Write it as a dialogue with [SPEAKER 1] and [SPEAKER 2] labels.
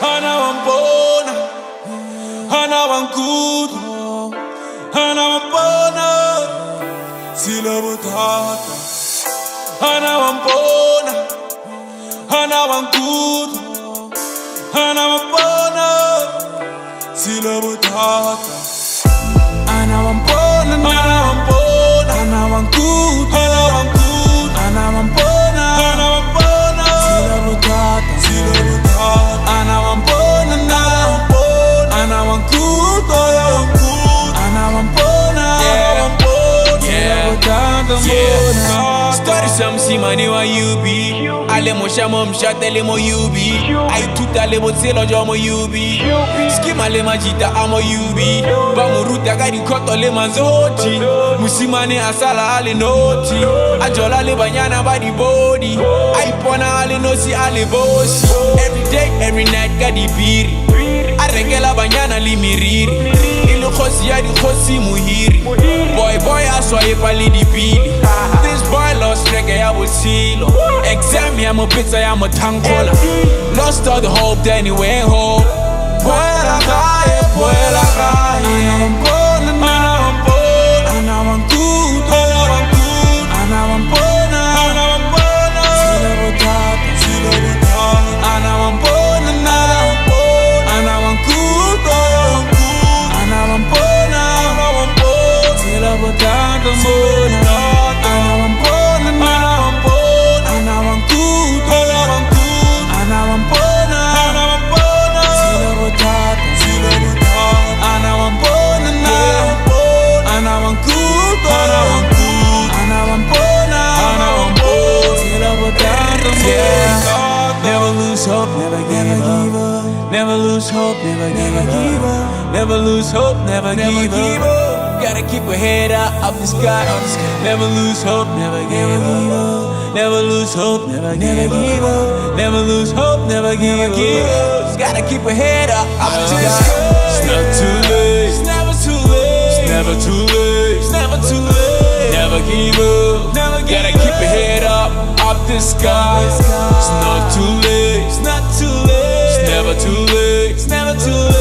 [SPEAKER 1] Hana wampona, hana wankudu, hana wampona, sila butata. Hana wampona, hana wankudu, hana wampona, sila butata. Hana wampona, hana wampona, hana wankudu, hana wankudu, hana wampona, hana wampona, sila butata, sila butata. Hana wampona, hana wampona, hana wankudu, hana wankudu, hana wampona, hana wampona, sila butata.
[SPEAKER 2] Story some see money wa you be. Ale mo shamo mshate le mo you be. Ai tuta le mo tselo jo mo you be. Skima le majita amo you be. Ba mo ruta ga di koto le manzoti. Musimane asala ale noti. Ajola le banyana ba di body. Ai pona ale no si ale bosi. Every day, every night ga di biri. Arengela banyana limiriri. Ilu khosi ya di khosi muhiri. Boy aswaye pali di pili. This boy lost reggae I was silo. Exam me I'm a pizza I'm a tangola. Lost all the hope then he went home.
[SPEAKER 1] Puela calle, hana wampona, hana wampona, hana wankudu, hana wankudu, hana wampona, hana wampona, sila butata, sila butata. Hana wampona, hana wampona, hana wankudu, hana wankudu, hana wampona, hana wampona, sila butata, sila butata. Hana wampona, hana wampona, hana wankudu, hana wankudu, hana wampona, hana wampona, sila butata, sila butata. Hana wampona, hana wampona, hana wankudu, hana wankudu, hana wampona, hana wampona, sila butata, sila butata.
[SPEAKER 2] Never lose hope, never give up. Never lose hope, never give up. Never lose hope, never give up. Gotta keep your head up the sky. Never lose hope, never give up. Never lose hope, never give up. Never lose hope, never give up. Gotta keep your head up the sky. It's not too late.
[SPEAKER 1] It's never too late.
[SPEAKER 2] It's never too late.
[SPEAKER 1] It's never too late.
[SPEAKER 2] Never give up.
[SPEAKER 1] Never give
[SPEAKER 2] Gotta keep your head up the sky. It's not too late.
[SPEAKER 1] It's not too late.
[SPEAKER 2] It's never too late.
[SPEAKER 1] It's never too late.